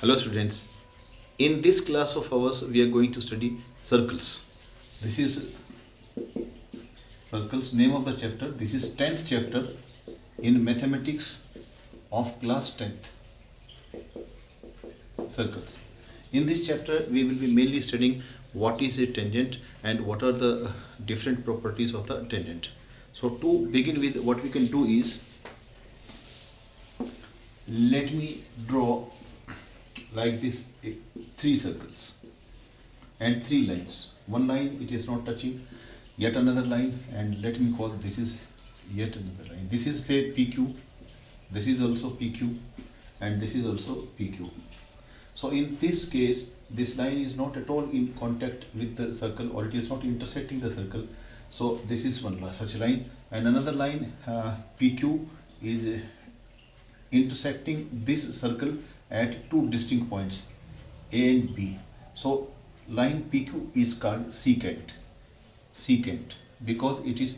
Hello students, in this class of ours we are going to study circles. This is circles, name of the chapter. This is 10th chapter in mathematics of class 10th, circles. In this chapter we will be mainly studying what is a tangent and what are the different properties of the tangent. So to begin with, what we can do is, let me draw like this three circles and three lines. One line it is not touching, yet another line, and let me call this is yet another line. This is say PQ, this is also PQ, and this is also PQ. So in this case this line is not at all in contact with the circle, or it is not intersecting the circle. So this is one such line, and another line PQ is intersecting this circle at two distinct points A and B. So line PQ is called secant because it is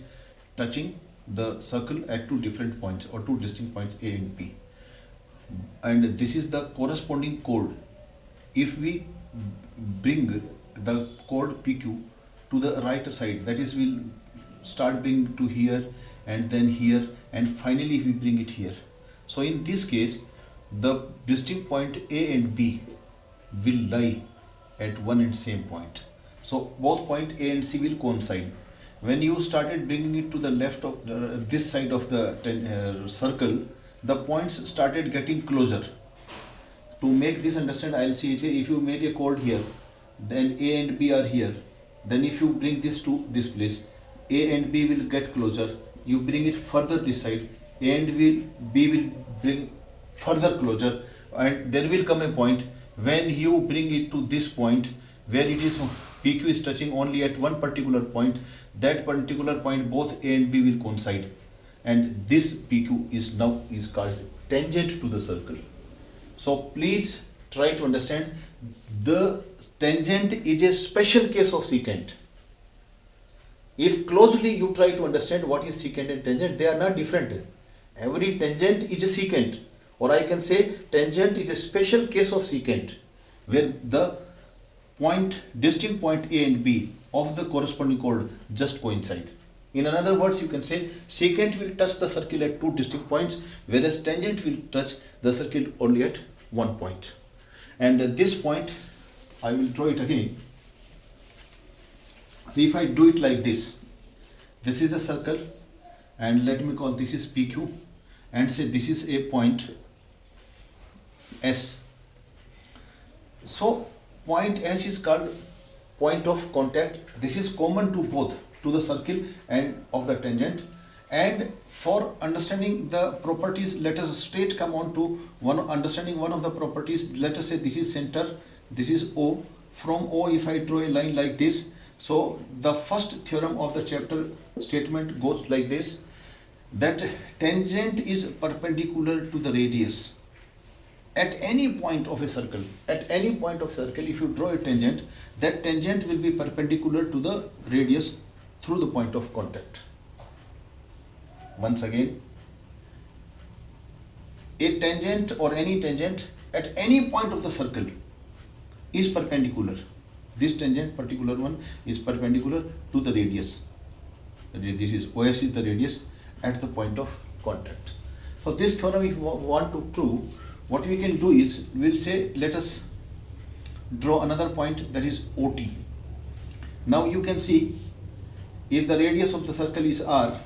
touching the circle at two different points or two distinct points A and B. And this is the corresponding chord. If we bring the chord PQ to the right side, that is, we'll start bringing to here and then here, and finally we bring it here. So in this case the distinct point A and B will lie at one and same point. So both point A and C will coincide. When you started bringing it to the left of this side of the circle, the points started getting closer. To make this understand, I'll see it here. If you make a chord here, then A and B are here. Then if you bring this to this place, A and B will get closer. You bring it further this side, A and B will bring further closer, and there will come a point when you bring it to this point where it is PQ is touching only at one particular point. That particular point both A and B will coincide, and this PQ is called tangent to the circle. So please try to understand, the tangent is a special case of secant. If closely you try to understand what is secant and tangent, they are not different. Every tangent is a secant, or I can say tangent is a special case of secant, where the distinct point A and B of the corresponding chord just coincide. In other words, you can say secant will touch the circle at two distinct points, whereas tangent will touch the circle only at one point. And at this point, I will draw it again. See, if I do it like this is the circle, and let me call this is PQ, and say this is a point S. So point S is called point of contact. This is common to both, to the circle and of the tangent. And for understanding the properties, let us straight come on to understanding one of the properties. Let us say this is center, this is O. From O, if I draw a line like this, so the first theorem of the chapter statement goes like this, that tangent is perpendicular to the radius. At any point of a circle, if you draw a tangent, that tangent will be perpendicular to the radius through the point of contact. Once again, a tangent or any tangent at any point of the circle is perpendicular. This tangent, particular one, is perpendicular to the radius. This is OS is the radius at the point of contact. So this theorem, if we want to prove, what we can do is, we'll say, let us draw another point, that is OT. Now you can see, if the radius of the circle is R,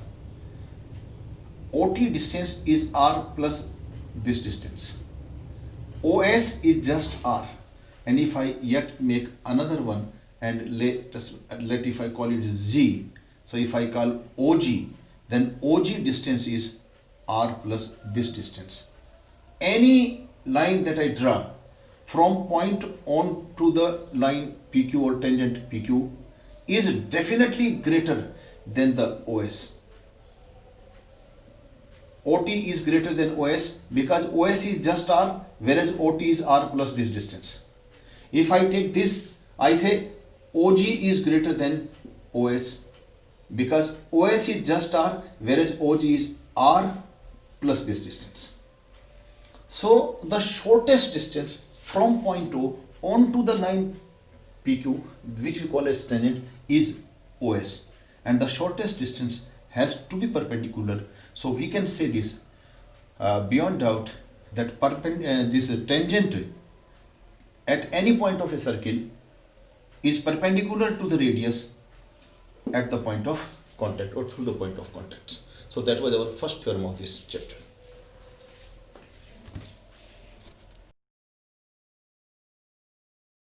OT distance is R plus this distance. OS is just R. And if I yet make another one, and let if I call it G, so if I call OG, then OG distance is R plus this distance. Any line that I draw from point on to the line PQ or tangent PQ is definitely greater than the OS. OT is greater than OS because OS is just R, whereas OT is R plus this distance. If I take this, I say OG is greater than OS because OS is just R, whereas OG is R plus this distance. So the shortest distance from point O onto the line PQ, which we call as tangent, is OS, and the shortest distance has to be perpendicular. So we can say this beyond doubt that this tangent at any point of a circle is perpendicular to the radius at the point of contact or through the point of contacts. So that was our first theorem of this chapter.